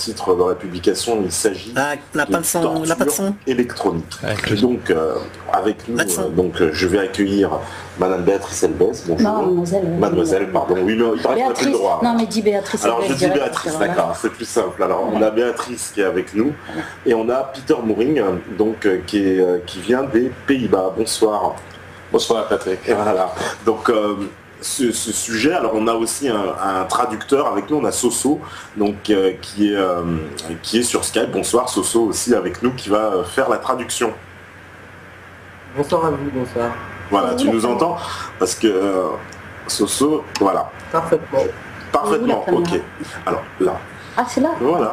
titre dans la publication, il s'agit de torture électronique. Et donc, avec nous, je vais accueillir Madame Béatrice Elbès. Bonjour. Non, Mademoiselle, pardon. Oui, mais il paraît qu'on a plus le droit. Non, mais dis Béatrice. Alors, je dis Béatrice, d'accord, c'est plus simple. Alors, on a Béatrice qui est avec nous, et on a Peter Moering, donc, qui vient des Pays-Bas. Bonsoir. Bonsoir, Patrick. Voilà. Donc, ce sujet, alors on a aussi un traducteur avec nous, on a Soso, donc qui est sur Skype. Bonsoir Soso aussi avec nous, qui va faire la traduction. Bonsoir à vous, bonsoir. Voilà, tu nous entends? Parce que Soso, voilà. Parfaitement, ok. Alors là. Ah, c'est là? Voilà.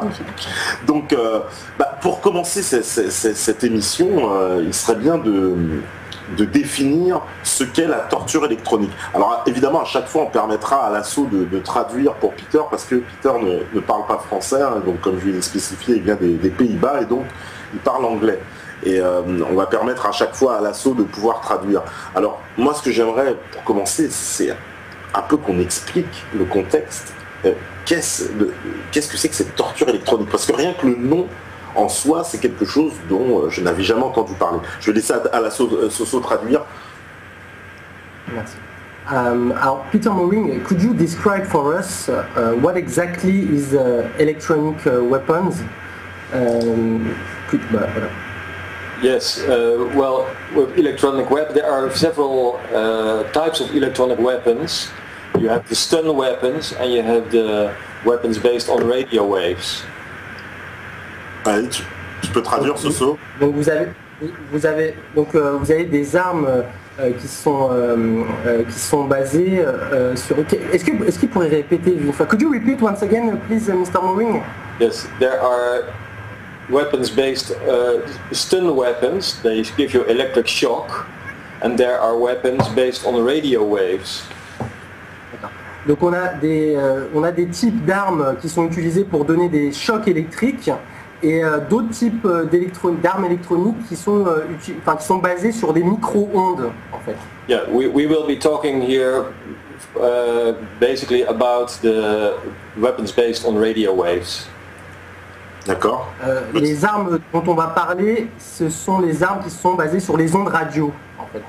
Donc, pour commencer cette émission, il serait bien de définir ce qu'est la torture électronique. Alors évidemment, à chaque fois, on permettra à l'assaut de traduire pour Peter, parce que Peter ne parle pas français, hein, donc comme je l'ai spécifié, il vient des Pays-Bas, et donc il parle anglais. Et on va permettre à chaque fois à l'assaut de pouvoir traduire. Alors moi, ce que j'aimerais, pour commencer, c'est un peu qu'on explique le contexte. Qu'est-ce que c'est que cette torture électronique? Parce que rien que le nom en soi, c'est quelque chose dont je n'avais jamais entendu parler. Je vais laisser à la Soso traduire. Merci. Alors, Peter Moering, could you describe for us what exactly is electronic weapons? Yes, well, with electronic weapons, there are several types of electronic weapons. You have the stun weapons and you have the weapons based on radio waves. Allez, tu peux traduire, Soso. Donc vous avez des armes qui sont basées sur. Est-ce qu'il pourrait répéter une fois? Could you repeat once again, please, Mr. Moering? Yes, there are weapons based stun weapons. They give you electric shock, and there are weapons based on radio waves. Donc on a des types d'armes qui sont utilisées pour donner des chocs électriques, et d'autres types d'armes électroniques qui sont basées sur des micro-ondes, en fait. Yeah, we will be talking here basically about the weapons based on radio waves. D'accord. Les armes dont on va parler, ce sont les armes qui sont basées sur les ondes radio, en fait.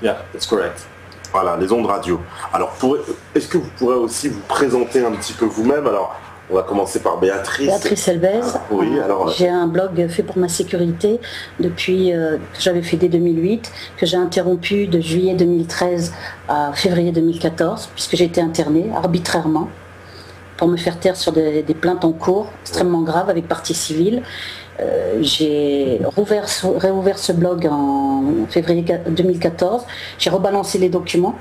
Yeah, that's correct. Voilà, les ondes radio. Alors, est-ce que vous pourrez aussi vous présenter un petit peu vous-même? Alors, on va commencer par Béatrice. Béatrice Elbès. Oui, alors. J'ai un blog fait pour ma sécurité depuis que j'avais fait dès 2008, que j'ai interrompu de juillet 2013 à février 2014, puisque j'ai été internée arbitrairement pour me faire taire sur des plaintes en cours extrêmement graves avec partie civile. J'ai réouvert ce blog en février 2014. J'ai rebalancé les documents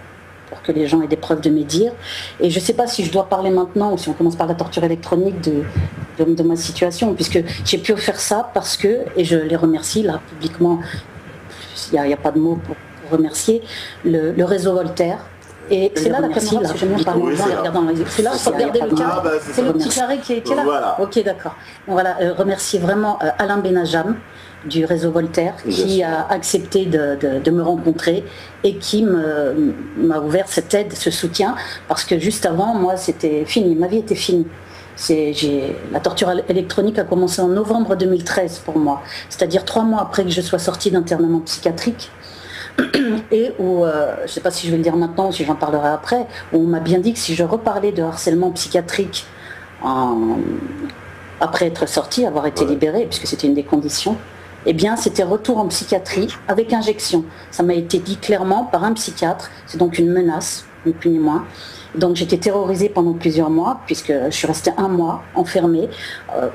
pour que les gens aient des preuves de mes dires. Et je ne sais pas si je dois parler maintenant ou si on commence par la torture électronique de ma situation, puisque j'ai pu faire ça parce que, et je les remercie là publiquement, il n'y a pas de mots pour remercier, le réseau Voltaire. Et c'est là la caméra, parce que j'aime bien parler aux gens en regardant les yeux. C'est là, il faut regarder le carré. C'est le petit carré qui est là. Voilà. Ok, d'accord. Bon, voilà, remercier vraiment Alain Benajam du réseau Voltaire qui a accepté de me rencontrer et qui m'a ouvert cette aide, ce soutien, parce que juste avant, moi, c'était fini, ma vie était finie. La torture électronique a commencé en novembre 2013 pour moi, c'est-à-dire 3 mois après que je sois sortie d'internement psychiatrique. Et où, je ne sais pas si je vais le dire maintenant ou si j'en parlerai après, où on m'a bien dit que si je reparlais de harcèlement psychiatrique après être sortie, avoir été libérée, puisque c'était une des conditions, eh bien c'était retour en psychiatrie avec injection. Ça m'a été dit clairement par un psychiatre, c'est donc une menace, ni plus ni moins. Donc j'étais terrorisée pendant plusieurs mois, puisque je suis restée 1 mois enfermée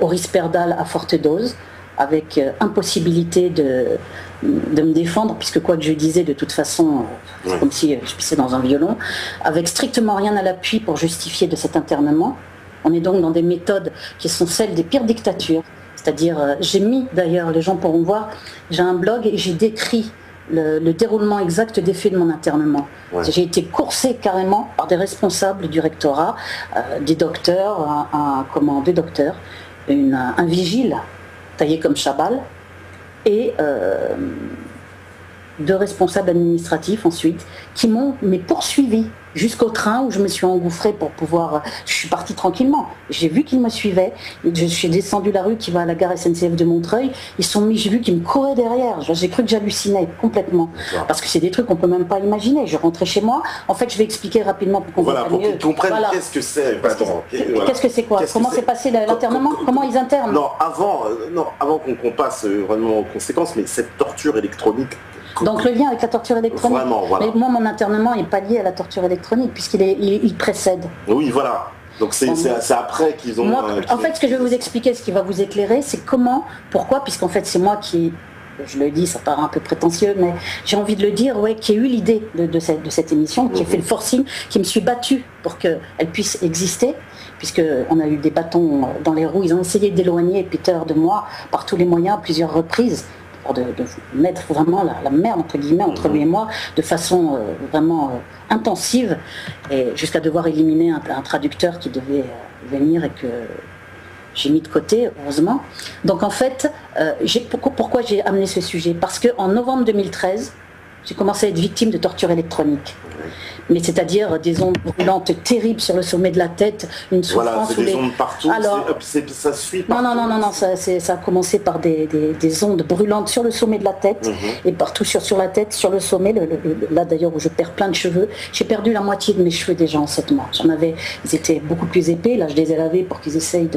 au Risperdal à forte dose, avec impossibilité de me défendre, puisque quoi que je disais, de toute façon, c'est comme si je pissais dans un violon, avec strictement rien à l'appui pour justifier de cet internement. On est donc dans des méthodes qui sont celles des pires dictatures. C'est-à-dire, j'ai mis d'ailleurs, les gens pourront voir, j'ai un blog et j'ai décrit le déroulement exact des faits de mon internement. J'ai été coursée carrément par des responsables du rectorat, des docteurs, des docteurs, un vigile taillé comme Chabal, et 2 responsables administratifs ensuite, qui m'ont poursuivi jusqu'au train où je me suis engouffrée pour pouvoir... Je suis partie tranquillement. J'ai vu qu'ils me suivaient. Je suis descendue la rue qui va à la gare SNCF de Montreuil. J'ai vu qu'ils me couraient derrière. J'ai cru que j'hallucinais complètement. Parce que c'est des trucs qu'on peut même pas imaginer. Je rentrais chez moi. En fait, je vais expliquer rapidement pour qu'on voilà, pour qu'ils comprennent qu'est-ce que c'est. Qu'est-ce que c'est quoi? Comment s'est passé l'internement? Comment ils internent? Non, avant qu'on passe vraiment aux conséquences, mais cette torture électronique. Donc le lien avec la torture électronique. Vraiment, voilà. Mais moi, mon internement n'est pas lié à la torture électronique puisqu'il précède. Oui, voilà. Donc c'est après qu'ils ont... Moi, en fait, ce que je vais vous expliquer, ce qui va vous éclairer, c'est pourquoi, puisqu'en fait c'est moi qui... Je le dis, ça paraît un peu prétentieux, mais j'ai envie de le dire, qui ai eu l'idée de cette émission, qui a fait le forcing, qui me suis battue pour qu'elle puisse exister, puisqu'on a eu des bâtons dans les roues. Ils ont essayé d'éloigner Peter de moi par tous les moyens, à plusieurs reprises, de mettre vraiment la merde entre guillemets entre lui et moi de façon vraiment intensive, et jusqu'à devoir éliminer un traducteur qui devait venir et que j'ai mis de côté, heureusement. Donc en fait, pourquoi j'ai amené ce sujet? Parce qu'en novembre 2013, j'ai commencé à être victime de torture électronique. Mais c'est-à-dire des ondes brûlantes terribles sur le sommet de la tête, une souffrance. Voilà, des ondes partout. Alors, ça suit partout. Non, ça a commencé par des ondes brûlantes sur le sommet de la tête, et partout sur la tête, sur le sommet, là d'ailleurs où je perds plein de cheveux. J'ai perdu la moitié de mes cheveux déjà en 7 mois. Ils étaient beaucoup plus épais, là je les ai lavés pour qu'ils essayent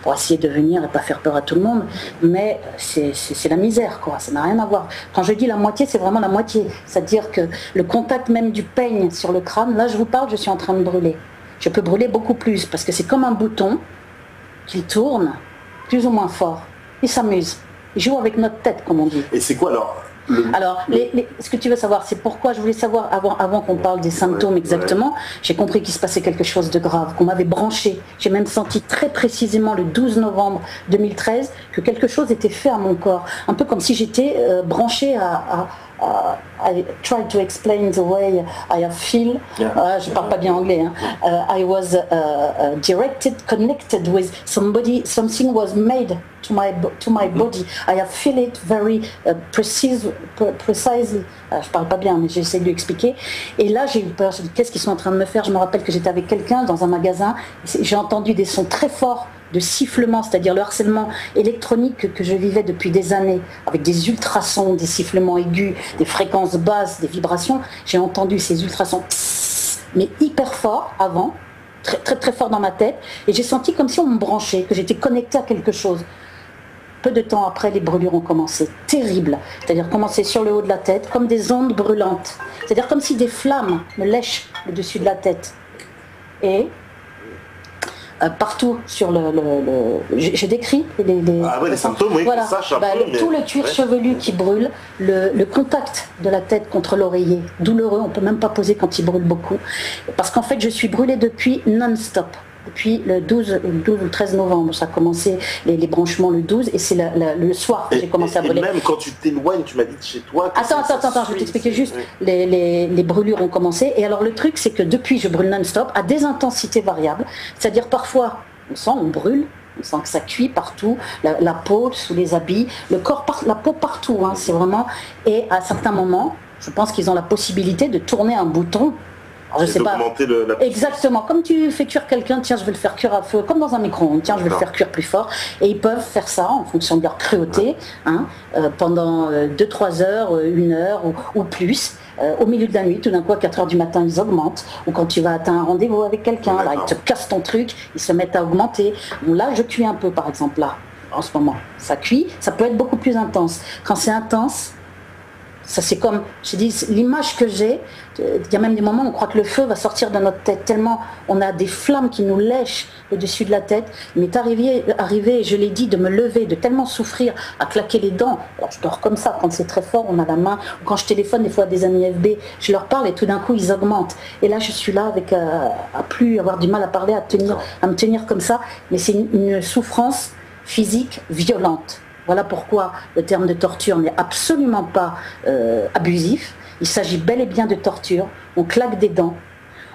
pour essayer de venir et pas faire peur à tout le monde, mais c'est la misère, quoi, ça n'a rien à voir. Quand je dis la moitié, c'est vraiment la moitié, c'est-à-dire que le contact même du peigne sur le crâne, là je vous parle, je suis en train de brûler. Je peux brûler beaucoup plus parce que c'est comme un bouton qui tourne plus ou moins fort. Il s'amuse. Il joue avec notre tête, comme on dit. Et c'est quoi alors ce que tu veux savoir, c'est pourquoi je voulais savoir, avant qu'on parle des symptômes exactement, j'ai compris qu'il se passait quelque chose de grave, qu'on m'avait branché. J'ai même senti très précisément le 12 novembre 2013 que quelque chose était fait à mon corps. Un peu comme si j'étais branché I tried to explain the way I feel. Je parle pas bien anglais. I was directed, connected with somebody. Something was made to my body. I have feel it very precisely. Je parle pas bien, mais j'essaie de lui expliquer. Et là, j'ai eu peur. J'ai dit, qu'est-ce qu'ils sont en train de me faire? Je me rappelle que j'étais avec quelqu'un dans un magasin. J'ai entendu des sons très forts de sifflement, c'est-à-dire le harcèlement électronique que je vivais depuis des années, avec des ultrasons, des sifflements aigus, des fréquences basses, des vibrations. J'ai entendu ces ultrasons, mais hyper forts avant, très très très fort dans ma tête, et j'ai senti comme si on me branchait, que j'étais connectée à quelque chose. Peu de temps après, les brûlures ont commencé, terribles, c'est-à-dire commencé sur le haut de la tête, comme des ondes brûlantes, c'est-à-dire comme si des flammes me lèchent le dessus de la tête. Et partout sur j'ai décrit les symptômes, oui, voilà. Ça, tout le cuir chevelu qui brûle, le contact de la tête contre l'oreiller, douloureux, on peut même pas poser quand il brûle beaucoup, parce qu'en fait je suis brûlée depuis non-stop. Depuis le 12 ou 13 novembre, ça a commencé les branchements le 12, et c'est le soir que j'ai commencé à brûler. Et même quand tu t'éloignes, tu m'as dit de chez toi... Attends, je vais t'expliquer juste. Oui. Les brûlures ont commencé, et alors le truc c'est que depuis je brûle non-stop, à des intensités variables, c'est-à-dire parfois on brûle, on sent que ça cuit partout, la peau, sous les habits, le corps, la peau partout, c'est vraiment... Et à certains moments, je pense qu'ils ont la possibilité de tourner un bouton. Alors, je sais pas. Exactement. Comme tu fais cuire quelqu'un, tiens, je vais le faire cuire à feu, comme dans un micro-ondes, tiens, je vais le faire cuire plus fort. Et ils peuvent faire ça en fonction de leur cruauté, pendant 2-3 heures, 1 heure ou plus. Au milieu de la nuit, tout d'un coup, à 4 heures du matin, ils augmentent. Ou quand tu vas atteindre un rendez-vous avec quelqu'un, là, ils te cassent ton truc, ils se mettent à augmenter. Bon, là, je cuis un peu, par exemple, là, en ce moment. Ça cuit, ça peut être beaucoup plus intense. Quand c'est intense, ça c'est comme, je dis, l'image que j'ai, il y a même des moments où on croit que le feu va sortir de notre tête, tellement on a des flammes qui nous lèchent au-dessus de la tête. Il m'est arrivé, je l'ai dit, de me lever, de tellement souffrir, à claquer les dents. Alors je dors comme ça, quand c'est très fort, on a la main, quand je téléphone des fois à des amis FB, je leur parle et tout d'un coup ils augmentent. Et là je suis là avec, à plus avoir du mal à parler, à me tenir comme ça, mais c'est une souffrance physique violente. Voilà pourquoi le terme de torture n'est absolument pas abusif. Il s'agit bel et bien de torture. On claque des dents,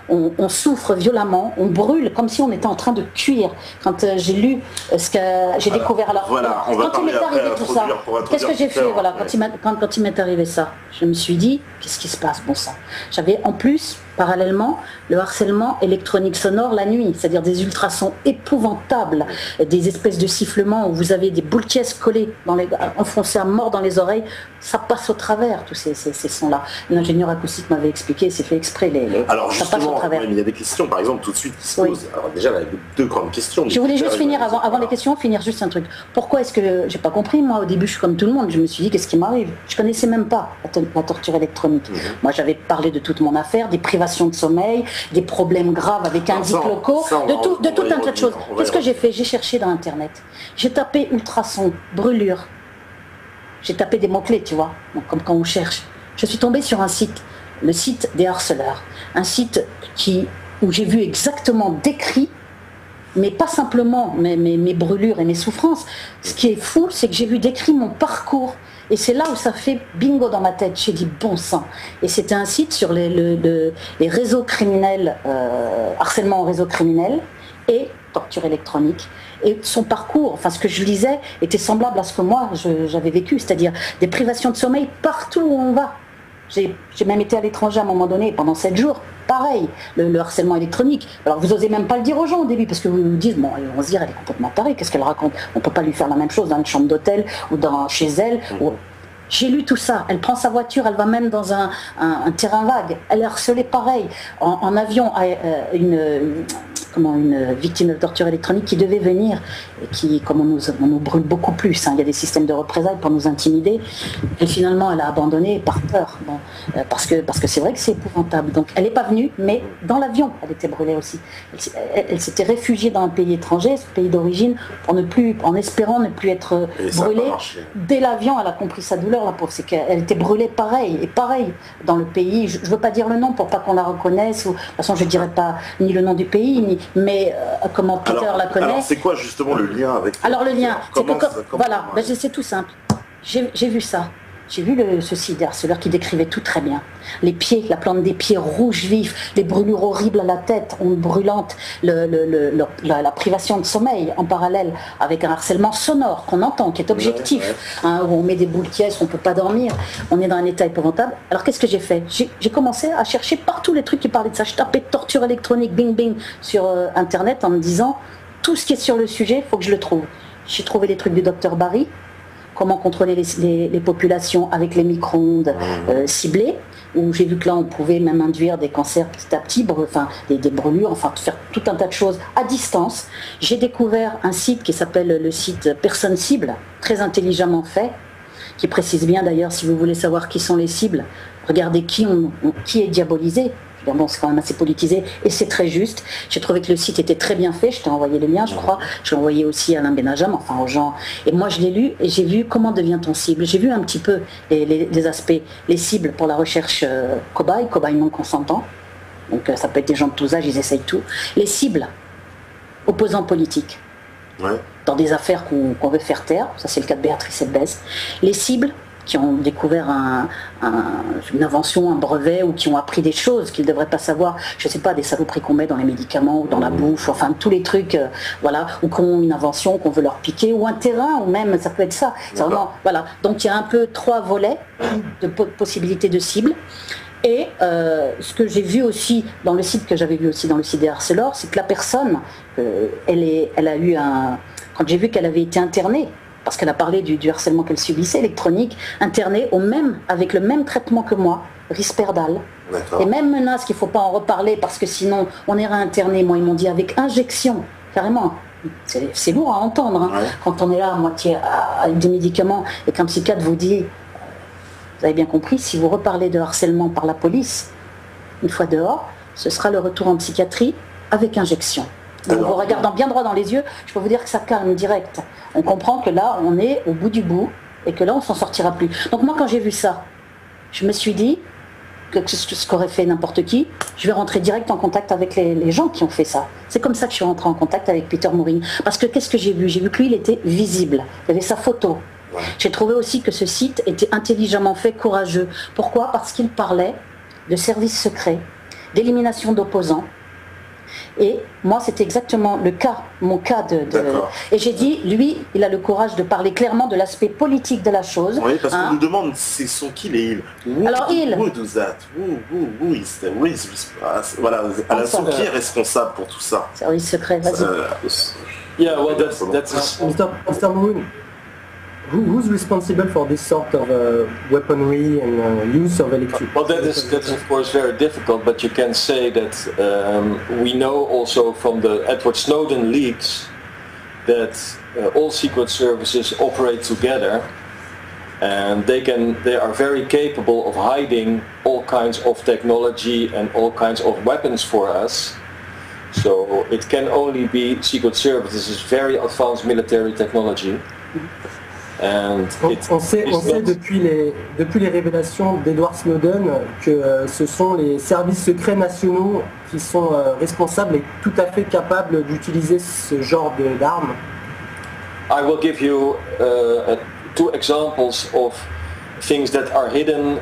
on souffre violemment, on brûle comme si on était en train de cuire. Quand j'ai lu ce que j'ai découvert, alors voilà, quand il m'est arrivé tout ça, qu'est-ce que j'ai fait, voilà, quand il m'est arrivé ça, je me suis dit, qu'est-ce qui se passe, bon sang. J'avais en plus, parallèlement, le harcèlement électronique sonore la nuit, c'est-à-dire des ultrasons épouvantables, des espèces de sifflements où vous avez des boules de caisse collées, enfoncées à mort dans les oreilles, ça passe au travers, tous ces sons-là. L'ingénieur acoustique m'avait expliqué, c'est fait exprès, alors ça passe au travers. Il y a des questions, par exemple, tout de suite qui se posent. Alors déjà, il y a deux grandes questions. Je voulais juste finir, avant les questions, finir juste un truc. Pourquoi est-ce que, j'ai pas compris, moi, au début, je suis comme tout le monde, je me suis dit, qu'est-ce qui m'arrive? Je connaissais même pas la torture électronique. Moi, j'avais parlé de toute mon affaire, des privations de sommeil, des problèmes graves avec indices locaux, de tout un tas de choses. Qu'est-ce que j'ai fait? J'ai cherché dans Internet. J'ai tapé ultrasons, brûlure. J'ai tapé des mots-clés, tu vois, donc, comme quand on cherche. Je suis tombée sur un site, le site des harceleurs. Un site où j'ai vu exactement décrit, mais pas simplement mes brûlures et mes souffrances. Ce qui est fou, c'est que j'ai vu décrit mon parcours. Et c'est là où ça fait bingo dans ma tête. J'ai dit bon sang. Et c'était un site sur les réseaux criminels, harcèlement en réseau criminel et torture électronique. Et son parcours, enfin ce que je lisais, était semblable à ce que moi j'avais vécu, c'est-à-dire des privations de sommeil partout où on va. J'ai même été à l'étranger à un moment donné, pendant 7 jours, pareil, le harcèlement électronique. Alors vous osez même pas le dire aux gens au début, parce que vous vous dites, bon, on se dit, elle est complètement tarée, qu'est-ce qu'elle raconte? On peut pas lui faire la même chose dans une chambre d'hôtel ou chez elle. J'ai lu tout ça, elle prend sa voiture, elle va même dans un terrain vague, elle est harcelée pareil, en avion, une victime de torture électronique qui devait venir, et qui, comme on nous brûle beaucoup plus, hein, il y a des systèmes de représailles pour nous intimider, et finalement elle a abandonné par peur, parce que c'est vrai que c'est épouvantable. Donc elle n'est pas venue, mais dans l'avion elle était brûlée aussi. Elle s'était réfugiée dans un pays étranger, ce pays d'origine, en espérant ne plus être brûlée. Dès l'avion elle a compris sa douleur, la pauvre, c'est qu'elle était brûlée pareil dans le pays. Je ne veux pas dire le nom pour pas qu'on la reconnaisse, ou de toute façon je ne dirais pas ni le nom du pays, mais comment Peter la connaît. Alors c'est quoi justement le lien avec... Alors le lien, c'est que voilà, c'est tout simple. J'ai vu ça. J'ai vu ce site des harceleurs qui décrivait tout très bien. Les pieds, la plante des pieds rouges vifs, les brûlures horribles à la tête, ondes brûlantes, la privation de sommeil en parallèle avec un harcèlement sonore qu'on entend, qui est objectif, hein, où on met des boules de caisse, on ne peut pas dormir, on est dans un état épouvantable. Alors qu'est-ce que j'ai fait? J'ai commencé à chercher partout les trucs qui parlaient de ça. Je tapais torture électronique, bing bing, sur Internet en me disant, tout ce qui est sur le sujet, il faut que je le trouve. J'ai trouvé les trucs du docteur Barry, comment contrôler les populations avec les micro-ondes ciblées, où j'ai vu que là on pouvait même induire des cancers petit à petit, des brûlures, enfin faire tout un tas de choses à distance. J'ai découvert un site qui s'appelle le site Personne Cible, très intelligemment fait, qui précise bien d'ailleurs, si vous voulez savoir qui sont les cibles, regardez qui est diabolisé. Bon, c'est quand même assez politisé et c'est très juste. J'ai trouvé que le site était très bien fait. Je t'ai envoyé les liens, je crois. Je l'ai envoyé aussi à Alain Benajam, enfin aux gens. Et moi, je l'ai lu et j'ai vu comment devient-on cible. J'ai vu un petit peu les aspects, les cibles pour la recherche cobaye non consentant. Donc ça peut être des gens de tous âges, ils essayent tout. Les cibles, opposants politiques. Ouais. Dans des affaires qu'on veut faire taire. Ça, c'est le cas de Béatrice Elbès. Les cibles qui ont découvert une invention, un brevet, ou qui ont appris des choses qu'ils ne devraient pas savoir, je ne sais pas, des saloperies qu'on met dans les médicaments ou dans la bouffe, enfin tous les trucs, voilà, ou qui ont une invention qu'on veut leur piquer, ou un terrain, ou même, ça peut être ça. C'est vraiment, voilà. Donc il y a un peu 3 volets de possibilités de cibles. Et ce que j'ai vu aussi dans le site, que j'avais vu aussi dans le site des harceleurs, c'est que la personne, elle a eu quand j'ai vu qu'elle avait été internée, parce qu'elle a parlé du harcèlement qu'elle subissait, électronique, internée avec le même traitement que moi, Risperdal. Les mêmes menaces qu'il ne faut pas en reparler, parce que sinon on est réinterné. Moi, ils m'ont dit avec injection, carrément. C'est lourd à entendre, hein, quand on est là à moitié avec des médicaments et qu'un psychiatre vous dit, vous avez bien compris, si vous reparlez de harcèlement par la police, une fois dehors, ce sera le retour en psychiatrie avec injection. Donc, vous regardant bien droit dans les yeux, je peux vous dire que ça calme direct. On comprend que là, on est au bout du bout et que là, on s'en sortira plus. Donc moi, quand j'ai vu ça, je me suis dit que ce qu'aurait fait n'importe qui, je vais rentrer direct en contact avec les gens qui ont fait ça. C'est comme ça que je suis rentrée en contact avec Peter Mouring. Parce que qu'est-ce que j'ai vu? J'ai vu que lui, il était visible. Il avait sa photo. Ouais. J'ai trouvé aussi que ce site était intelligemment fait, courageux. Pourquoi? Parce qu'il parlait de services secrets. d'élimination d'opposants. Et moi, c'était exactement mon cas Et j'ai dit, lui, il a le courage de parler clairement de l'aspect politique de la chose. Oui, parce qu'on nous demande, ce sont qui les îles? Alors, il. Voilà, Alassane, qui est responsable pour tout ça? Service secret, vas-y. Yeah, well, that's Mr. Moon, who's responsible for this sort of weaponry and use of electric? Well, that's of course very difficult, but you can say that we know also from the Edward Snowden leaks that all secret services operate together, and they are very capable of hiding all kinds of technology and all kinds of weapons for us. So it can only be secret services. It's very advanced military technology. On sait depuis les révélations d'Edward Snowden que ce sont les services secrets nationaux qui sont responsables et tout à fait capables d'utiliser ce genre d'armes. I will give you two examples of things that are hidden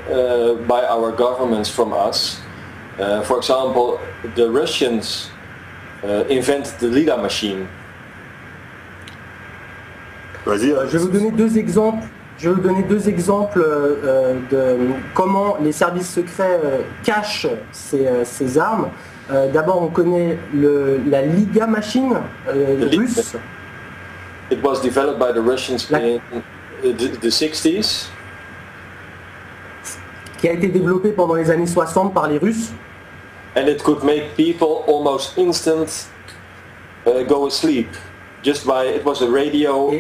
by our governments from us. For example, the Russians invented the Lida machine. Vas-y, je vais vous donner deux exemples. De comment les services secrets cachent ces armes. D'abord, on connaît la Liga machine russe. It was developed by the Russians in the 60s. Qui a été développé pendant les années 60 par les Russes. And it could make people almost instant go asleep. It was a radio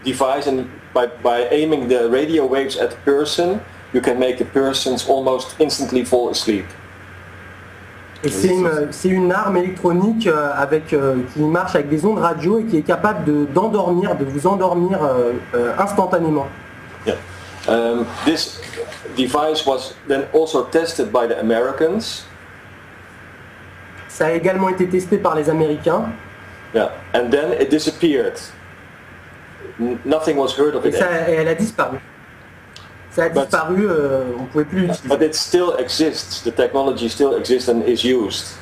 device, and by aiming the radio waves at a person, you can make the persons almost instantly fall asleep. Et c'est une arme électronique qui marche avec des ondes radio et qui est capable de vous endormir instantanément. Yeah. This device was then also tested by the Americans. Ça a également été testé par les Américains. Yeah, and then it disappeared. Nothing was heard of it. Et elle a disparu. Ça a disparu, on ne pouvait plus l'utiliser. But it still exists. The technology still exists and is used.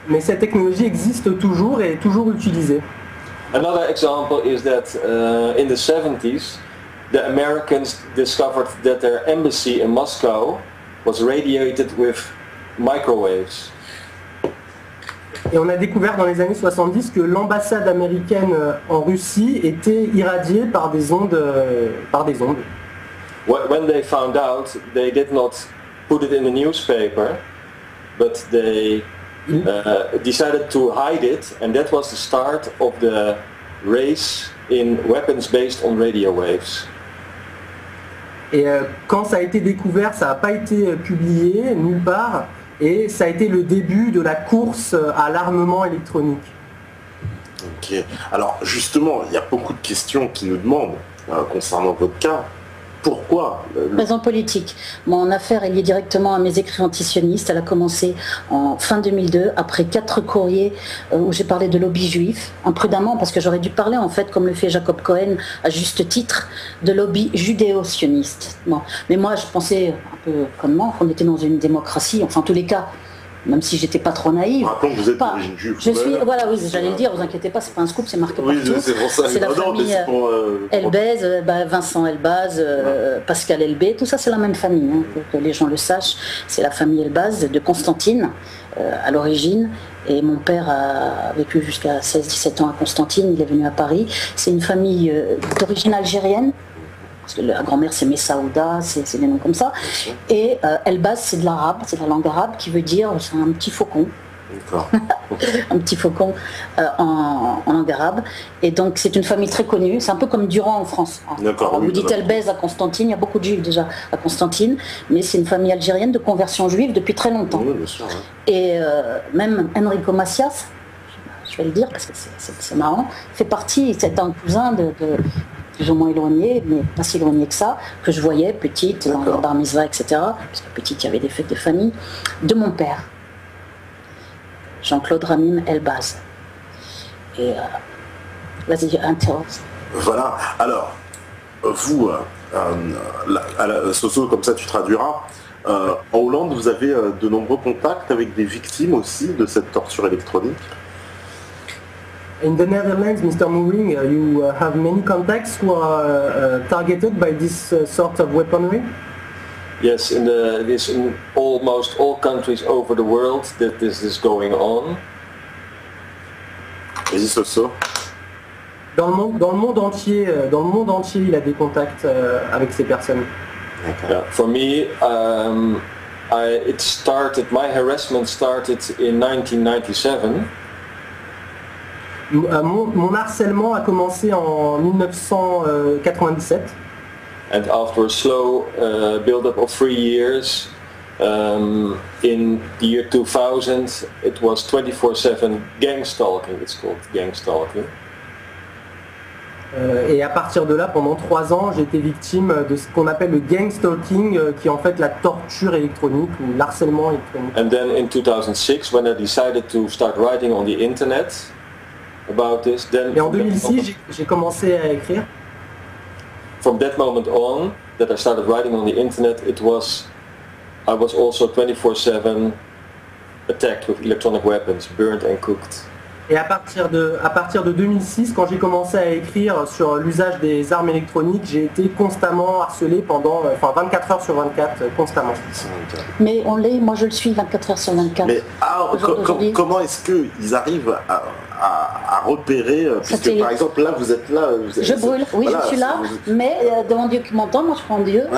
Mais cette technologie existe toujours et est toujours utilisée. Another example is that in the 70s, the Americans discovered that their embassy in Moscow was radiated with microwaves. Et on a découvert dans les années 70 que l'ambassade américaine en Russie était irradiée par des ondes. When they found out, they did not put it in the newspaper, but they decided to hide it, and that was the start of the race in weapons based on radio waves. Et quand ça a été découvert, ça n'a pas été publié nulle part. Et ça a été le début de la course à l'armement électronique. Ok. Alors justement, il y a beaucoup de questions qui nous demandent concernant votre cas. Pourquoi Raison politique. Mon affaire est liée directement à mes écrits antisionistes. Elle a commencé en fin 2002, après 4 courriers où j'ai parlé de lobby juif, imprudemment, parce que j'aurais dû parler, en fait, comme le fait Jacob Cohen, à juste titre, de lobby judéo-sioniste. Bon. Mais moi, je pensais, un peu comme moi, qu'on était dans une démocratie, enfin, en tous les cas, même si j'étais pas trop naïve. Rappelons que vous êtes d'origine juive. Je suis, voilà, oui, j'allais le dire, vous inquiétez pas, c'est pas un scoop, c'est marqué partout. Oui, c'est pour ça. C'est la famille Elbaz, Vincent Elbaz, Pascal Elbé, tout ça c'est la même famille, hein, pour que les gens le sachent. C'est la famille Elbaz de Constantine à l'origine. Et mon père a vécu jusqu'à 16-17 ans à Constantine, il est venu à Paris. C'est une famille d'origine algérienne. Parce que la grand-mère c'est Messaouda, c'est des noms comme ça. Et Elbaz c'est de l'arabe, c'est de la langue arabe qui veut dire c'est un petit faucon. Un petit faucon en langue arabe. Et donc c'est une famille très connue, c'est un peu comme Durand en France. Alors, vous dites Elbaz à Constantine, il y a beaucoup de juifs déjà à Constantine, mais c'est une famille algérienne de conversion juive depuis très longtemps. Oui, bien sûr, hein. Et même Enrico Macias, je vais le dire parce que c'est marrant, fait partie, c'est un cousin de plus ou moins éloigné, mais pas si éloigné que ça, que je voyais petite, dans les bar mitzvah, etc. Parce que petite, il y avait des fêtes de famille, de mon père, Jean-Claude Ramim Elbaz. Et vas-y, interroge. Voilà, alors, vous, Soso, comme ça tu traduiras, En Hollande, vous avez de nombreux contacts avec des victimes aussi de cette torture électronique. In the Netherlands, Mr. Mooring, you have many contacts who are targeted by this sort of weaponry? Yes, in almost all countries over the world that this is going on. Vas-y, Soso. Dans le monde entier, il a des contacts avec ces personnes. Yeah, for me, my harassment started in 1997. Mon harcèlement a commencé en 1997. And after a slow build-up of 3 years, in the year 2000, it was 24/7 gang stalking. It's called gang stalking. Et à partir de là, pendant 3 ans, j'ai été victime de ce qu'on appelle le gang stalking, qui est en fait la torture électronique ou l'harcèlement électronique. And then in 2006, when I decided to start writing on the internet about this, then Et en 2006, j'ai commencé à écrire. From that moment on, that I started writing on the internet, I was also 24/7 attacked with electronic weapons, burned and cooked. Et à partir de 2006, quand j'ai commencé à écrire sur l'usage des armes électroniques, j'ai été constamment harcelé pendant 24 heures sur 24, constamment. Mais moi je le suis 24 heures sur 24. Mais comment est-ce qu'ils arrivent à repérer, puisque par exemple là vous êtes là... Je brûle, oui voilà, je suis là, mais devant Dieu qui m'entend, moi je crois en Dieu. Ouais.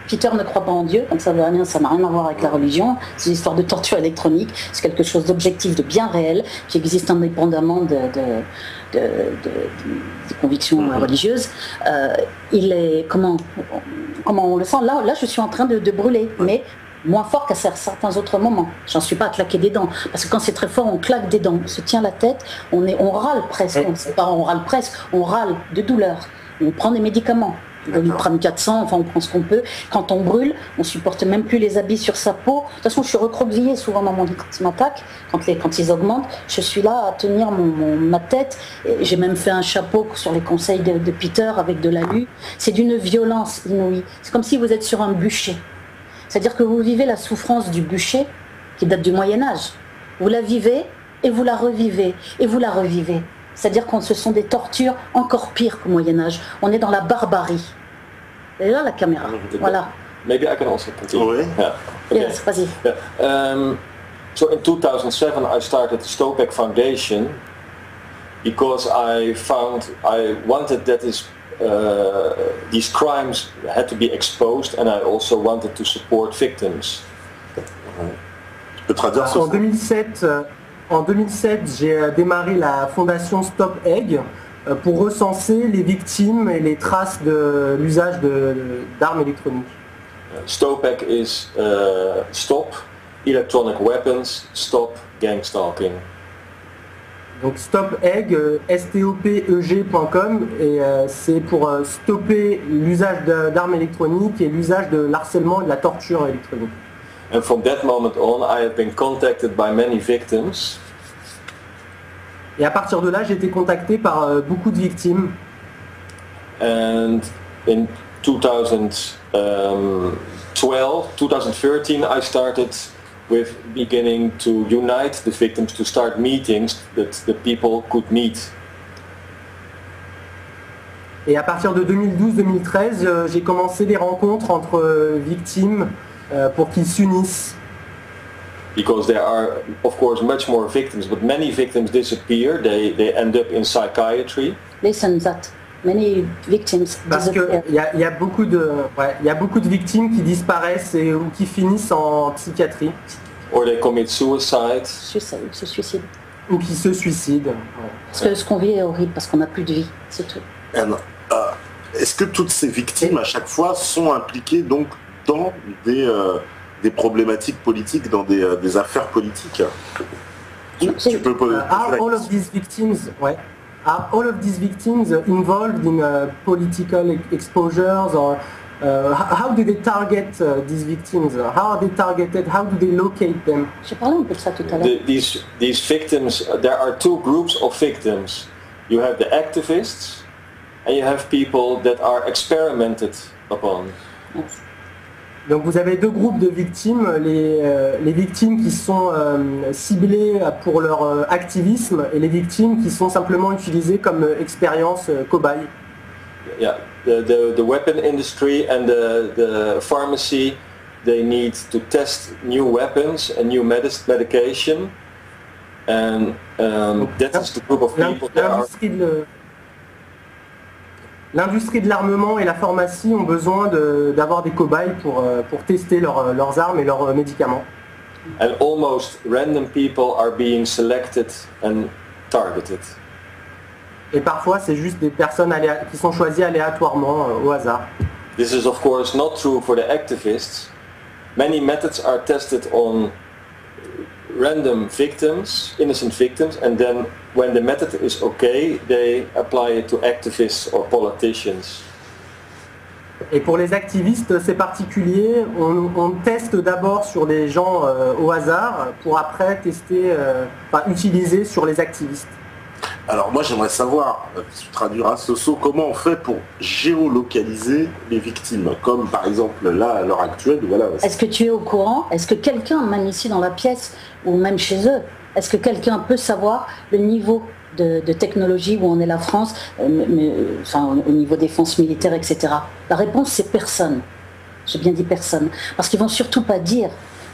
Peter ne croit pas en Dieu, donc ça n'a rien à voir avec la religion. C'est une histoire de torture électronique, c'est quelque chose d'objectif, de bien réel, qui existe indépendamment des convictions religieuses. Il est comment on le sent là je suis en train de brûler, mais moins fort qu'à certains autres moments. J'en suis pas à claquer des dents, parce que quand c'est très fort, on claque des dents, on se tient la tête, on râle presque, on râle de douleur, on prend des médicaments. On prend 400, enfin on prend ce qu'on peut. Quand on brûle, on supporte même plus les habits sur sa peau. De toute façon, je suis recroquevillée souvent dans mon lit quand ils m'attaquent, quand ils augmentent. Je suis là à tenir ma tête. J'ai même fait un chapeau sur les conseils de Peter avec de l'alu. C'est d'une violence inouïe. C'est comme si vous êtes sur un bûcher. C'est-à-dire que vous vivez la souffrance du bûcher qui date du Moyen-Âge. Vous la vivez et vous la revivez et vous la revivez. C'est-à-dire que ce sont des tortures encore pires qu'au Moyen-Âge. On est dans la barbarie. Et là, la caméra. Voilà. Maybe I can also continue. Oui. Yeah. Okay. Yes, vas-y. Yeah. So in 2007 I started the Stopek Foundation because I wanted that these crimes had to be exposed, and I also wanted to support victims. Tu peux traduire ça? En 2007, j'ai démarré la fondation Stop Egg pour recenser les victimes et les traces de l'usage d'armes électroniques. Stopek is Stop Electronic Weapons, Stop Gang Stalking. Donc Stop Egg, stopeg.com, et c'est pour stopper l'usage d'armes électroniques et l'usage de l'harcèlement et de la torture électronique. And from that moment on, I have been contacted by many victims. Et à partir de là, j'ai été contacté par beaucoup de victimes. And in 2013, I started with beginning to unite the victims, to start meetings that the people could meet. Et à partir de 2012-2013, j'ai commencé des rencontres entre victimes pour qu'ils s'unissent. Because there are, of course, much more victims, but many victims disappear. They end up in psychiatry. Listen that. Many victims Parce qu'il y a beaucoup de victimes qui disparaissent ou qui finissent en psychiatrie. Or they commit suicide. Se suicident. Ou qui se suicident. Parce que ce qu'on vit est horrible, parce qu'on n'a plus de vie, c'est tout. Est-ce que toutes ces victimes, à chaque fois, sont impliquées donc dans des problématiques politiques, dans des affaires politiques? Tu peux poser Are all of these victims involved in political exposures, or how do they target these victims? How are they targeted? How do they locate them? J'ai parlé un peu de ça tout à l'heure. These victims, there are two groups of victims. You have the activists and you have people that are experimented upon. Yes. Donc vous avez deux groupes de victimes, les victimes qui sont ciblées pour leur activisme et les victimes qui sont simplement utilisées comme expérience cobaye. Yeah, the weapon industry and the pharmacy, they need to test new weapons and new medication, and that is the group of people that are... L'industrie de l'armement et la pharmacie ont besoin d'avoir des cobayes pour tester leurs armes et leurs médicaments. And almost random people are being selected and targeted. Et parfois, c'est juste des personnes qui sont choisies aléatoirement au hasard. This is of course not true for the activists. Many methods are tested on random victims, innocent victims, and then when the method is okay, they apply it to activists or politicians. Et pour les activistes, c'est particulier. On teste d'abord sur des gens au hasard pour après tester, utiliser sur les activistes. Alors moi j'aimerais savoir, tu traduiras Soso, comment on fait pour géolocaliser les victimes, comme par exemple là à l'heure actuelle, voilà. Est-ce que tu es au courant? Est-ce que quelqu'un, même ici dans la pièce ou même chez eux, est-ce que quelqu'un peut savoir le niveau de technologie où en est la France, au niveau défense militaire, etc. La réponse c'est personne. J'ai bien dit personne, parce qu'ils vont surtout pas dire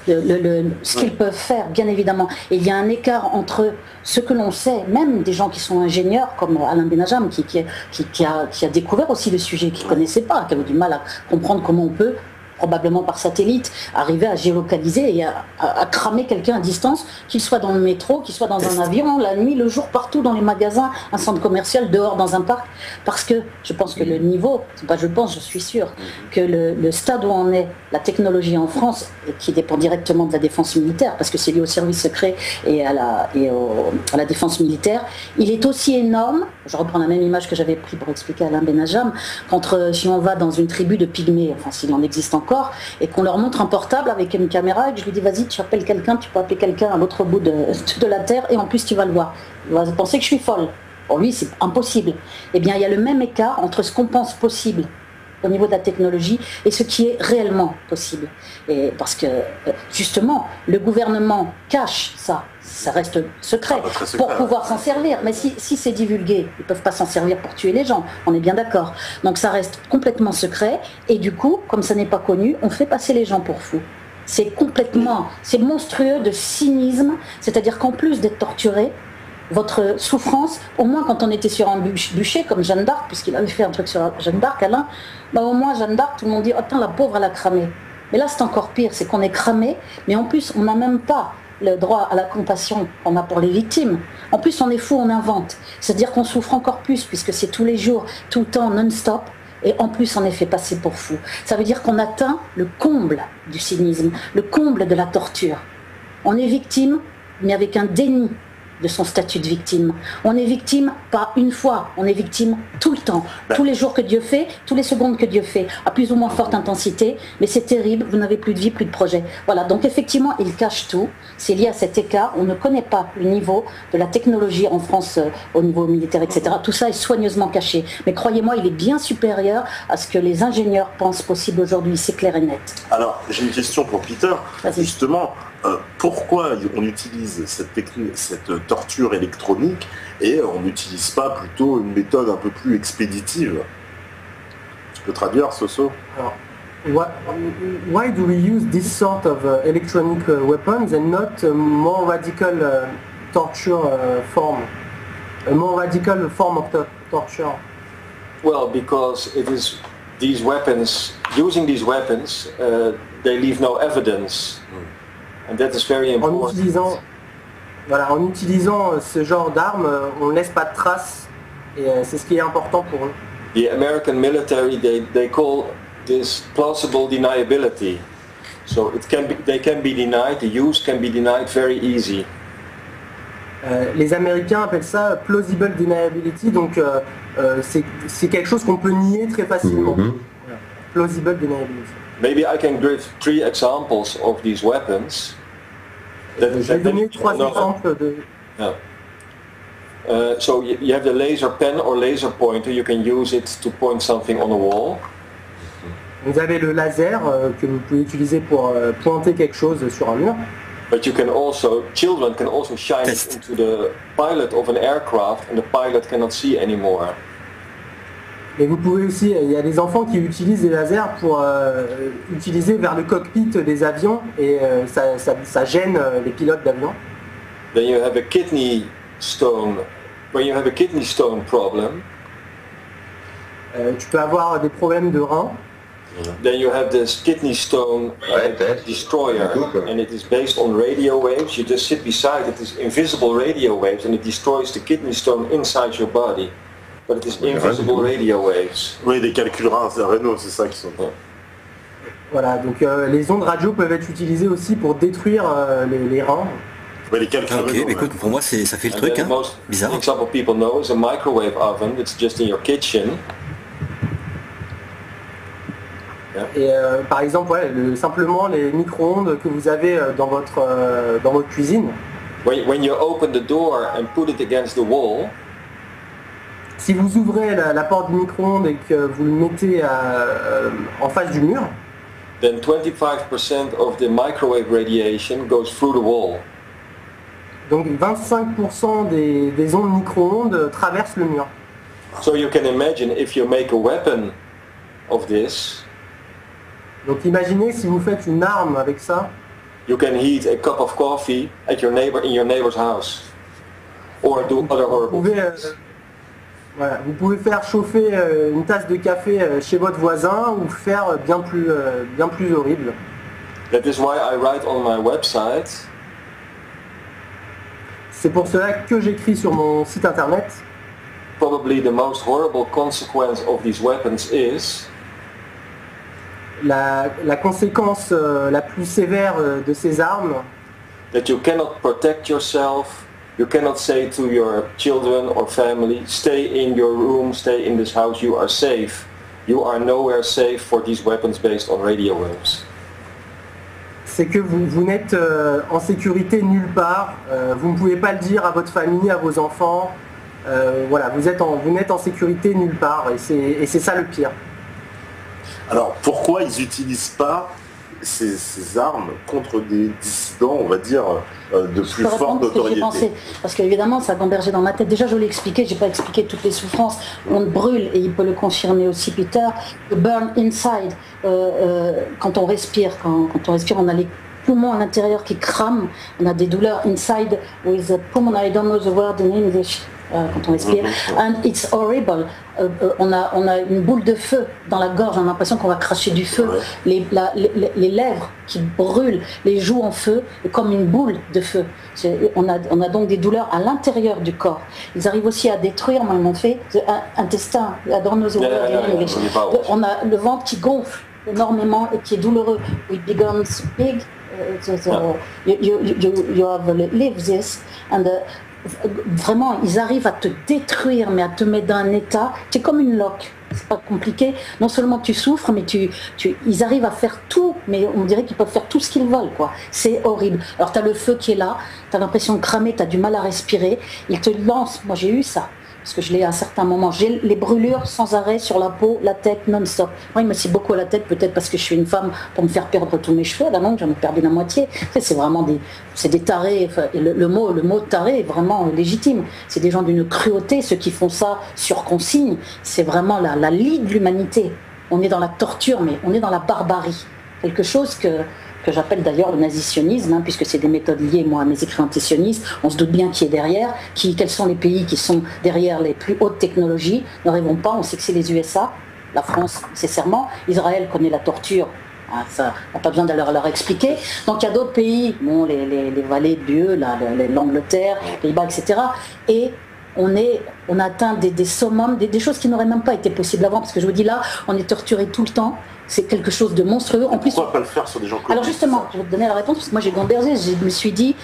ce qu'ils peuvent faire, bien évidemment. Et il y a un écart entre ce que l'on sait, même des gens qui sont ingénieurs, comme Alain Benajam, qui a découvert aussi le sujet, qui ne connaissait pas, qui avait du mal à comprendre comment on peut, probablement par satellite, arriver à géolocaliser et à cramer quelqu'un à distance, qu'il soit dans le métro, qu'il soit dans un avion, la nuit, le jour, partout, dans les magasins, un centre commercial, dehors, dans un parc. Parce que je pense que le niveau, je suis sûr, que le stade où en est la technologie en France, qui dépend directement de la défense militaire, parce que c'est lié au service secret et à la défense militaire, il est aussi énorme, je reprends la même image que j'avais prise pour expliquer à Alain Benajam, si on va dans une tribu de pygmées, enfin s'il en existe encore, et qu'on leur montre un portable avec une caméra et que je lui dis vas-y tu appelles quelqu'un, tu peux appeler quelqu'un à l'autre bout de la terre et en plus tu vas le voir. Il va penser que je suis folle. Pour lui c'est impossible. Eh bien il y a le même écart entre ce qu'on pense possible au niveau de la technologie et ce qui est réellement possible. Et parce que justement le gouvernement cache ça reste secret pour pouvoir s'en servir. Mais si c'est divulgué, ils ne peuvent pas s'en servir pour tuer les gens, on est bien d'accord. Donc ça reste complètement secret et du coup, comme ça n'est pas connu, on fait passer les gens pour fous. C'est monstrueux de cynisme, c'est-à-dire qu'en plus d'être torturé, votre souffrance, au moins quand on était sur un bûcher comme Jeanne d'Arc, puisqu'il avait fait un truc sur Jeanne d'Arc, Alain, au moins Jeanne d'Arc, tout le monde dit « Oh putain, la pauvre, elle a cramé ». Mais là, c'est encore pire, c'est qu'on est cramé, mais en plus, on n'a même pas le droit à la compassion qu'on a pour les victimes. En plus, on est fou, on invente. C'est-à-dire qu'on souffre encore plus, puisque c'est tous les jours, tout le temps, non-stop, et en plus, on est fait passer pour fou. Ça veut dire qu'on atteint le comble du cynisme, le comble de la torture. On est victime, mais avec un déni de son statut de victime. On est victime pas une fois, on est victime tout le temps, tous les jours que Dieu fait, toutes les secondes que Dieu fait, à plus ou moins forte intensité, mais c'est terrible, vous n'avez plus de vie, plus de projet. Voilà, donc effectivement, il cache tout, c'est lié à cet écart, on ne connaît pas le niveau de la technologie en France au niveau militaire, etc. Tout ça est soigneusement caché, mais croyez-moi, il est bien supérieur à ce que les ingénieurs pensent possible aujourd'hui, c'est clair et net. Alors, j'ai une question pour Peter, justement, pourquoi on utilise cette torture électronique et on n'utilise pas plutôt une méthode un peu plus expéditive? Tu peux traduire, Soso? Why do we use this sort of electronic weapons and not a more radical torture form? A more radical form of torture? Well, because it is these weapons, using these weapons, they leave no evidence. And that is very important. En utilisant ce genre d'armes, on ne laisse pas de traces et c'est ce qui est important pour eux. The American military, they call this plausible deniability. So they can be denied, the use can be denied very easy. Les Américains appellent ça plausible deniability, donc c'est quelque chose qu'on peut nier très facilement. Plausible deniability. Maybe I can give 3 examples of these weapons. Je vais donner 3 exemples de... So you have the laser pen or laser pointer, you can use it to point something on a wall. Vous avez le laser que vous pouvez utiliser pour pointer quelque chose sur un mur. But you can also, children can also shine it into the pilot of an aircraft and the pilot cannot see anymore. Et vous pouvez aussi, il y a des enfants qui utilisent des lasers pour utiliser vers le cockpit des avions et ça gêne les pilotes d'avion. Then you have a kidney stone. When you have a kidney stone problem, tu peux avoir des problèmes de reins. then you have this kidney stone destroyer, and it is based on radio waves. You just sit beside it, these invisible radio waves, and it destroys the kidney stone inside your body. But it is invisible radio waves. Oui, des calculs rénaux, c'est ça qui sont. Voilà, donc les ondes radio peuvent être utilisées aussi pour détruire les reins. Ouais, les calculs ok, rénaux, écoute, pour moi ça fait le And truc, then hein. the most Bizarre. example people know is a microwave oven that's just in your kitchen. Et par exemple, simplement les micro-ondes que vous avez dans votre cuisine. When you open the door and put it against the wall, Si vous ouvrez la porte du micro-ondes et que vous le mettez en face du mur, then 25% of the microwave radiation goes through the wall. donc 25% des ondes micro-ondes traversent le mur. So you can imagine if you make a weapon of this, Donc imaginez si vous faites une arme avec ça, you can heat a cup of coffee at your neighbor in your neighbor's house, or do other horrible things. Voilà, vous pouvez faire chauffer une tasse de café chez votre voisin ou faire bien plus horrible. That is why I write on my website, C'est pour cela que j'écris sur mon site internet, probably the most horrible consequence of these weapons is la conséquence la plus sévère de ces armes, that you cannot protect yourself. You cannot say to your children or family, stay in your room, stay in this house, you are safe. You are nowhere safe for these weapons based on radio waves. c'est que vous n'êtes en sécurité nulle part, vous ne pouvez pas le dire à votre famille, à vos enfants, voilà, vous n'êtes en sécurité nulle part et c'est ça le pire. Alors pourquoi ils n'utilisent pas ces armes contre des dissidents, on va dire, de plus forte notoriété? Parce qu'évidemment, ça a gambergé dans ma tête. Déjà, je l'ai expliqué, j'ai pas expliqué toutes les souffrances. On brûle, et il peut le confirmer aussi, Peter. The burn inside. Quand on respire, on a les poumons à l'intérieur qui crament. On a des douleurs inside with the pulmonary, I don't know the word in English. Quand on respire, and it's horrible. On a une boule de feu dans la gorge, on a l'impression qu'on va cracher du feu, les lèvres qui brûlent, les joues en feu, comme une boule de feu. On a donc des douleurs à l'intérieur du corps. Ils arrivent aussi à détruire, moi ils m'ont fait, intestin, I don't know the word in English. On a le ventre qui gonfle énormément et qui est douloureux. It becomes big, you have lived this, and vraiment, ils arrivent à te détruire, mais à te mettre dans un état, c'est comme une loque, c'est pas compliqué. Non seulement tu souffres, mais ils arrivent à faire tout, mais on dirait qu'ils peuvent faire tout ce qu'ils veulent, quoi. C'est horrible. Alors tu as le feu qui est là, tu as l'impression de cramer, tu as du mal à respirer, ils te lancent, moi j'ai eu ça, parce que je l'ai à un certain moment, j'ai les brûlures sans arrêt sur la peau, la tête, non-stop. Moi il me scie beaucoup à la tête, peut-être parce que je suis une femme, pour me faire perdre tous mes cheveux, là non, j'en ai perdu la moitié. C'est vraiment des tarés, enfin, et le mot taré est vraiment légitime. C'est des gens d'une cruauté, ceux qui font ça sur consigne, c'est vraiment la lie de l'humanité. On est dans la torture, mais on est dans la barbarie. Quelque chose que j'appelle d'ailleurs le nazisionisme, hein, puisque c'est des méthodes liées, moi, à mes écrits antisionistes. On se doute bien qui est derrière, quels sont les pays qui sont derrière les plus hautes technologies. Ne rêvons pas, on sait que c'est les USA, la France nécessairement, Israël connaît la torture, hein, ça, on n'a pas besoin de leur expliquer. Donc il y a d'autres pays, bon, les vallées de Dieu, l'Angleterre, les Pays-Bas, etc. Et on atteint des summums, des choses qui n'auraient même pas été possibles avant, parce que je vous dis là, on est torturé tout le temps. C'est quelque chose de monstrueux. En plus, pourquoi pas le faire sur des gens connus? Alors justement, je vais te donner la réponse, parce que moi j'ai gambergé, je me suis dit,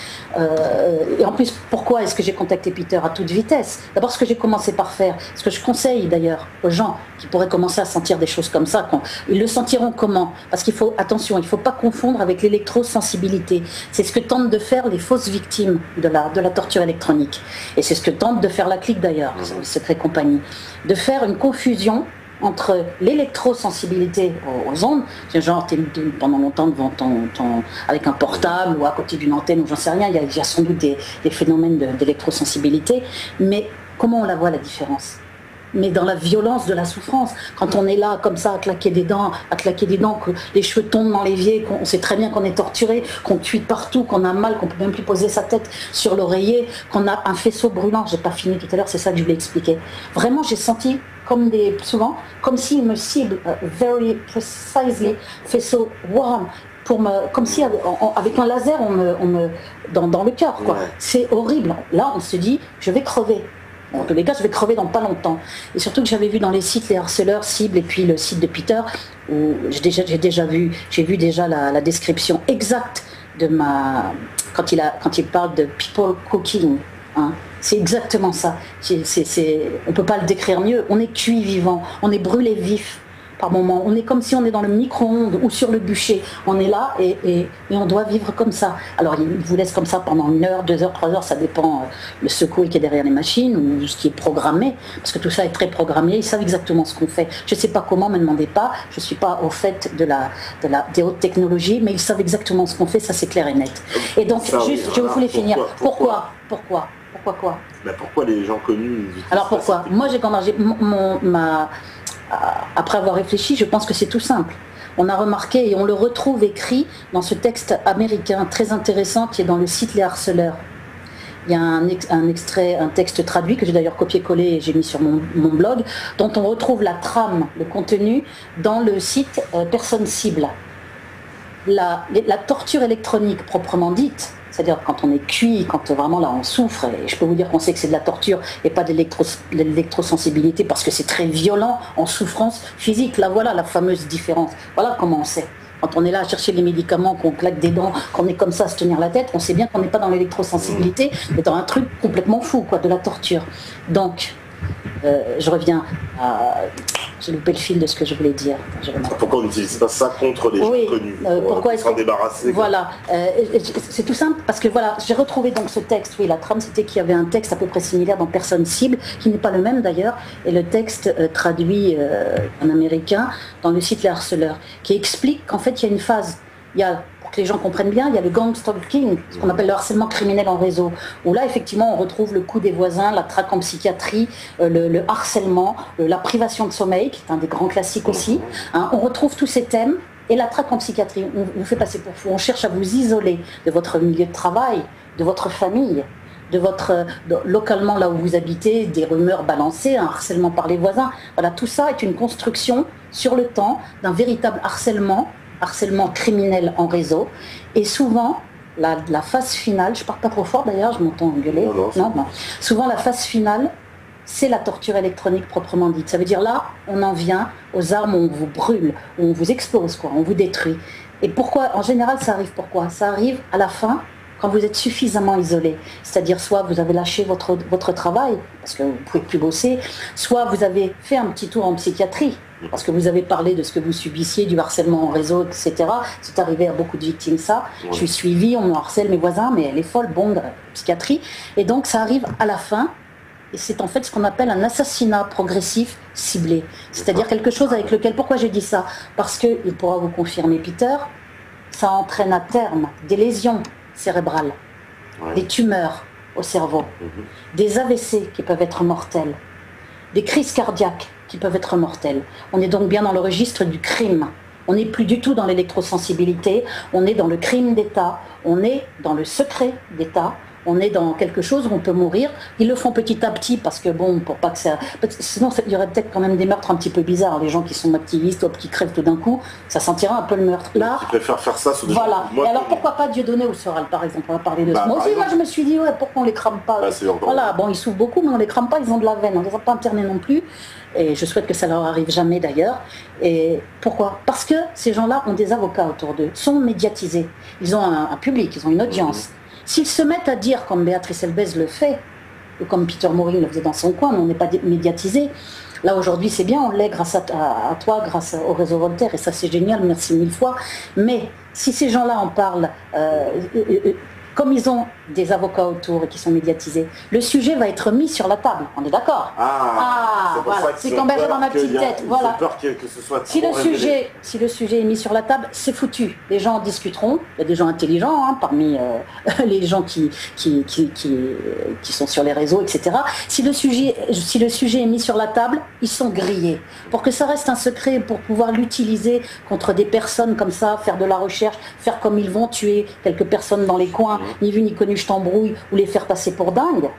et en plus, pourquoi est-ce que j'ai contacté Peter à toute vitesse? D'abord, ce que j'ai commencé par faire, ce que je conseille d'ailleurs aux gens qui pourraient commencer à sentir des choses comme ça, ils le sentiront comment? Parce qu'il faut, attention, il ne faut pas confondre avec l'électrosensibilité. C'est ce que tentent de faire les fausses victimes de la torture électronique. Et c'est ce que tente de faire la clique d'ailleurs, Secret Compagnie. De faire une confusion entre l'électrosensibilité aux ondes, c'est genre t'es pendant longtemps devant avec un portable ou à côté d'une antenne ou j'en sais rien, il y a sans doute des phénomènes d'électrosensibilité, mais comment on la voit la différence? Mais dans la violence de la souffrance, quand on est là comme ça à claquer des dents, que les cheveux tombent dans l'évier, qu'on sait très bien qu'on est torturé, qu'on cuit partout, qu'on a mal, qu'on peut même plus poser sa tête sur l'oreiller, qu'on a un faisceau brûlant. J'ai pas fini tout à l'heure, c'est ça que je voulais expliquer. Vraiment, j'ai senti souvent comme s'il me cible very precisely, faisceau warm. Comme si avec un laser dans le cœur, quoi. Ouais. C'est horrible. Là, on se dit, je vais crever. En tous les cas, je vais crever dans pas longtemps. Et surtout que j'avais vu dans les sites les harceleurs cibles et puis le site de Peter, où j'ai vu déjà la description exacte de quand il parle de people cooking. Hein. C'est exactement ça. On ne peut pas le décrire mieux. On est cuit vivant, on est brûlé vif. Par moment, on est comme si on est dans le micro-ondes ou sur le bûcher. On est là et on doit vivre comme ça. Alors il vous laisse comme ça pendant 1 heure, 2 heures, 3 heures, ça dépend le secours qui est derrière les machines ou ce qui est programmé, parce que tout ça est très programmé. Ils savent exactement ce qu'on fait. Je ne sais pas comment, ne me demandez pas. Je ne suis pas au fait des hautes technologies, mais ils savent exactement ce qu'on fait. Ça c'est clair et net. Et donc ça, juste, je voulais finir. Pourquoi quoi? Pourquoi les gens connus? Alors pourquoi? Moi après avoir réfléchi, je pense que c'est tout simple. On a remarqué et on le retrouve écrit dans ce texte américain très intéressant qui est dans le site Les Harceleurs. Il y a un texte traduit que j'ai d'ailleurs copié-collé et j'ai mis sur mon blog, dont on retrouve la trame, le contenu, dans le site Personne Cible. La torture électronique proprement dite, c'est-à-dire quand on est cuit, quand vraiment là on souffre, et je peux vous dire qu'on sait que c'est de la torture et pas de l'électrosensibilité parce que c'est très violent en souffrance physique. Là voilà la fameuse différence. Voilà comment on sait. Quand on est là à chercher les médicaments, qu'on claque des dents, qu'on est comme ça à se tenir la tête, on sait bien qu'on n'est pas dans l'électrosensibilité, mais dans un truc complètement fou, quoi, de la torture. Donc, je reviens à... J'ai loupé le fil de ce que je voulais dire. Pourquoi on n'utilise pas ça contre les gens connus pourquoi s'en débarrasser? Voilà, c'est tout simple parce que voilà, j'ai retrouvé donc ce texte. Oui, la trame c'était qu'il y avait un texte à peu près similaire dans Personne Cible, qui n'est pas le même d'ailleurs, et le texte traduit en américain dans le site Les Harceleurs, qui explique qu'en fait il y a une phase. Il y a, pour que les gens comprennent bien, il y a le gang stalking, ce qu'on appelle le harcèlement criminel en réseau, où là effectivement on retrouve le coup des voisins, la traque en psychiatrie, le harcèlement, la privation de sommeil, qui est un des grands classiques aussi. Hein, on retrouve tous ces thèmes, et la traque en psychiatrie, on vous fait passer pour fou, on cherche à vous isoler de votre milieu de travail, de votre famille, localement là où vous habitez, des rumeurs balancées, un harcèlement par les voisins. Voilà, tout ça est une construction sur le temps d'un véritable harcèlement criminel en réseau, et souvent la phase finale, je parle pas trop fort d'ailleurs, je m'entends gueuler, non. Souvent la phase finale, c'est la torture électronique proprement dite. Ça veut dire là, on en vient aux armes où on vous brûle, où on vous explose, quoi, on vous détruit. Et pourquoi, en général, ça arrive pourquoi? Ça arrive à la fin, quand vous êtes suffisamment isolé, c'est-à-dire soit vous avez lâché votre travail, parce que vous ne pouvez plus bosser, soit vous avez fait un petit tour en psychiatrie, parce que vous avez parlé de ce que vous subissiez, du harcèlement en réseau, etc. C'est arrivé à beaucoup de victimes ça. Je suis suivie, on me harcèle mes voisins, mais elle est folle, bon, psychiatrie. Et donc ça arrive à la fin, et c'est en fait ce qu'on appelle un assassinat progressif ciblé. C'est-à-dire quelque chose avec lequel, pourquoi j'ai dit ça? Parce qu'il pourra vous confirmer, Peter, ça entraîne à terme des lésions cérébrales, des tumeurs au cerveau, des AVC qui peuvent être mortels, des crises cardiaques qui peuvent être mortelles. On est donc bien dans le registre du crime. On n'est plus du tout dans l'électrosensibilité, on est dans le crime d'État, on est dans le secret d'État, on est dans quelque chose où on peut mourir. Ils le font petit à petit parce que bon, pour pas que ça... Sinon, il y aurait peut-être quand même des meurtres un petit peu bizarres. Les gens qui sont activistes, qui crèvent tout d'un coup, ça sentira un peu le meurtre. Là, ils préfèrent faire ça sur des voilà. gens. Et alors pourquoi pas Dieudonné ou Soral, par exemple? On va parler de ça. Moi aussi, moi je me suis dit, pourquoi on les crame pas? Voilà, bon, ils souffrent beaucoup, mais on les crame pas, ils ont de la veine. On les a pas internés non plus. Et je souhaite que ça leur arrive jamais d'ailleurs. Et pourquoi? Parce que ces gens-là ont des avocats autour d'eux, sont médiatisés. Ils ont un public, ils ont une audience. S'ils se mettent à dire, comme Béatrice Elbez le fait, ou comme Peter Morin le faisait dans son coin, mais on n'est pas médiatisé, là aujourd'hui c'est bien, on l'est grâce à toi, grâce au réseau Voltaire, et ça c'est génial, merci 1000 fois, mais si ces gens-là en parlent, comme ils ont des avocats autour et qui sont médiatisés, le sujet va être mis sur la table. On est d'accord? Voilà, c'est tombé dans ma petite tête. Voilà. Peur que ce soit Si le sujet est mis sur la table, c'est foutu. Les gens en discuteront. Il y a des gens intelligents parmi les gens qui sont sur les réseaux, etc. Si le sujet est mis sur la table, ils sont grillés. Pour que ça reste un secret, pour pouvoir l'utiliser contre des personnes comme ça, faire de la recherche, faire comme ils vont, tuer quelques personnes dans les coins, ni vu ni connu, je t'embrouille, ou les faire passer pour dingues.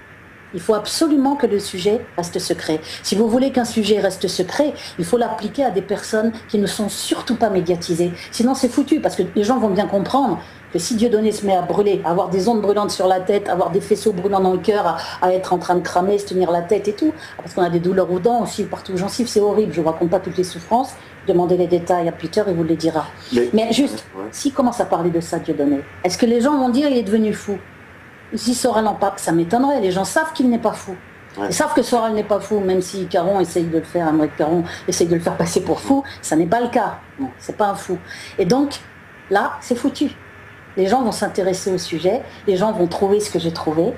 Il faut absolument que le sujet reste secret. Si vous voulez qu'un sujet reste secret, il faut l'appliquer à des personnes qui ne sont surtout pas médiatisées. Sinon c'est foutu, parce que les gens vont bien comprendre que si Dieudonné se met à brûler, à avoir des ondes brûlantes sur la tête, à avoir des faisceaux brûlants dans le cœur, à être en train de cramer, se tenir la tête et tout, parce qu'on a des douleurs aux dents aussi, partout où gencives, c'est horrible, je ne vous raconte pas toutes les souffrances, demandez les détails à Peter, il vous les dira. Mais juste, s'il commence à parler de ça, Dieudonné, est-ce que les gens vont dire il est devenu fou? Si Soral en parle, ça m'étonnerait, les gens savent qu'il n'est pas fou. Ils savent que Soral n'est pas fou, même si Caron essaye de le faire, Aymeric Caron essaye de le faire passer pour fou, ça n'est pas le cas. Non, c'est pas un fou. Et donc, là, c'est foutu. Les gens vont s'intéresser au sujet, les gens vont trouver ce que j'ai trouvé,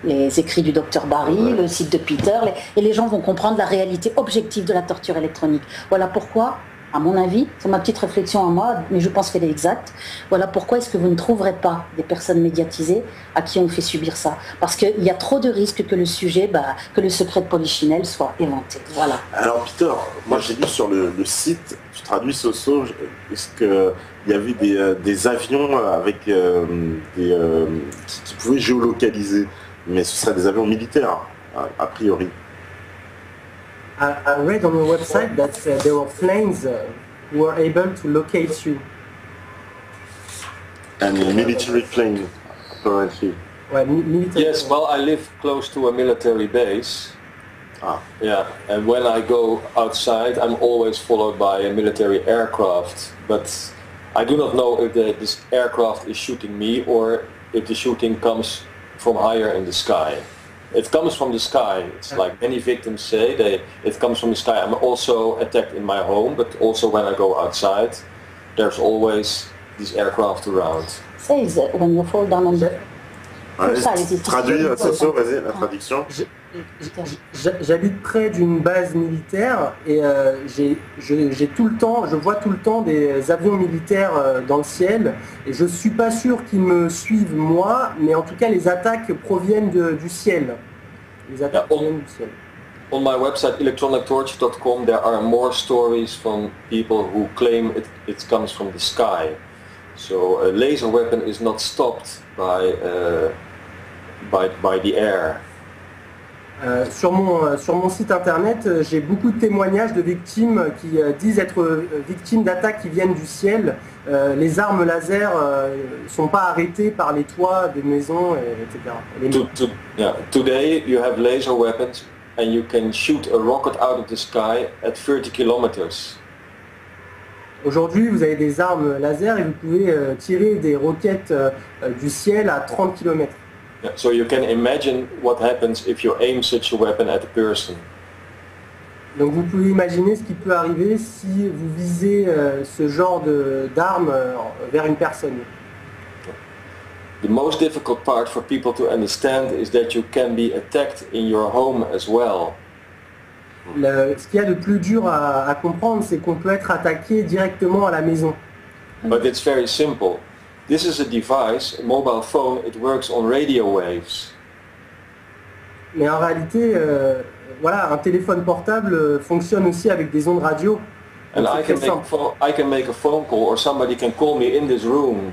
les écrits du docteur Barry, le site de Peter, et les gens vont comprendre la réalité objective de la torture électronique. Voilà pourquoi, à mon avis, c'est ma petite réflexion à moi, mais je pense qu'elle est exacte, voilà pourquoi est-ce que vous ne trouverez pas des personnes médiatisées à qui on fait subir ça. Parce qu'il y a trop de risques que le sujet, que le secret de Polichinelle soit éventé. Voilà. Alors Peter, moi j'ai lu sur le site, tu traduis Soso, est-ce qu'il y avait des avions avec qui pouvaient géolocaliser, mais ce seraient des avions militaires, a priori. I read on your website that there were planes who were able to locate you. And a military plane, apparently. Ouais, military Yes, plane. well, I live close to a military base. Yeah, and when I go outside, I'm always followed by a military aircraft. But I do not know if this aircraft is shooting me or if the shooting comes from higher in the sky. It comes from the sky. It's like many victims say, it comes from the sky. I'm also attacked in my home, but also when I go outside, there's always these aircraft around. Says when you fall down on the... Traduis, Soso, vas-y, la traduction. J'habite près d'une base militaire et j'ai tout le temps, je vois tout le temps des avions militaires dans le ciel et je suis pas sûr qu'ils me suivent moi, mais en tout cas les attaques proviennent du ciel. Les attaques proviennent du ciel. On my website electronictorch.com there are more stories from people who claim it comes from the sky. So a laser weapon is not stopped by the air. Sur mon site internet, j'ai beaucoup de témoignages de victimes qui disent être victimes d'attaques qui viennent du ciel. Les armes laser sont pas arrêtées par les toits des maisons, etc. Today you have laser weapons and you can shoot a rocket out of the sky at 30 kilometers. Aujourd'hui, vous avez des armes laser et vous pouvez tirer des roquettes du ciel à 30 km. Yeah, so you can imagine what happens if you aim such a weapon at a person. Donc vous pouvez imaginer ce qui peut arriver si vous visez ce genre d'arme vers une personne. The most difficult part for people to understand is that you can be attacked in your home as well. Ce qu'il y a de plus dur à comprendre, c'est qu'on peut être attaqué directement à la maison. But it's very simple. This is a device, a mobile phone, it works on radio waves. Mais en réalité, voilà, un téléphone portable fonctionne aussi avec des ondes radio. And I can make a phone call or somebody can call me in this room.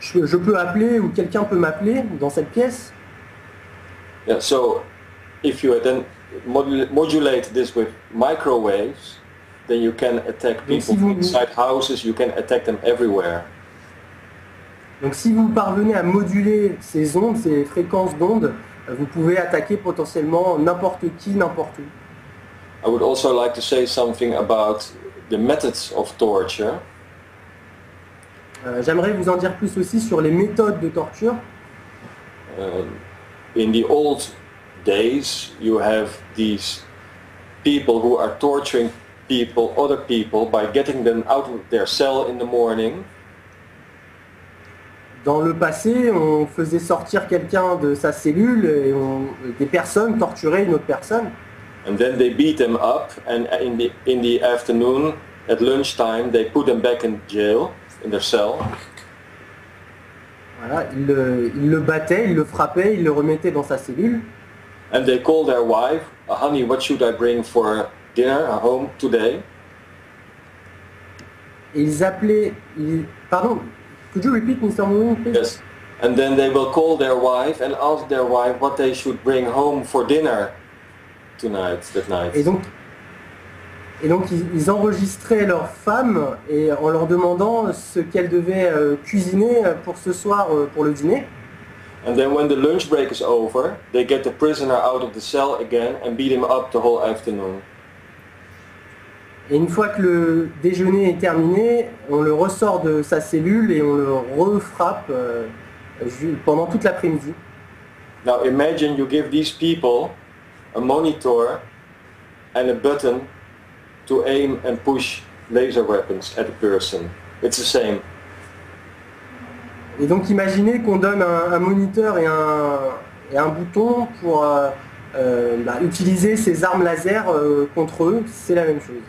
Je peux appeler ou quelqu'un peut m'appeler dans cette pièce. Yeah, so if you then modulate this with microwaves, then you can attack people inside houses, you can attack them everywhere. Donc si vous parvenez à moduler ces ondes, ces fréquences d'ondes, vous pouvez attaquer potentiellement n'importe qui, n'importe où. I would also like to say something about the methods of torture. J'aimerais vous en dire plus aussi sur les méthodes de torture. In the old days, you have these people who are torturing other people by getting them out of their cell in the morning. Dans le passé, on faisait sortir quelqu'un de sa cellule et des personnes torturaient une autre personne. And then they beat them up, and in the afternoon, at lunchtime, they put them back in jail, in their cell. Voilà, ils le battaient, ils le frappaient, ils le remettaient dans sa cellule. And they called their wife, honey, what should I bring for dinner at home today? Et ils appelaient... Pardon, could you repeat, Mr. Moon, please? Yes. And then they will call their wife and ask their wife what they should bring home for dinner that night. Et donc ils enregistraient leurs femmes et en leur demandant ce qu'elles devaient cuisiner pour ce soir pour le dîner. And then when the lunch break is over, they get the prisoner out of the cell again and beat him up the whole afternoon. Et une fois que le déjeuner est terminé, on le ressort de sa cellule et on le refrappe pendant toute l'après-midi. Now imagine you give these people a monitor and a button to aim and push laser weapons at a person. It's the same. Et donc imaginez qu'on donne un moniteur et un bouton pour utiliser ces armes laser contre eux, c'est la même chose.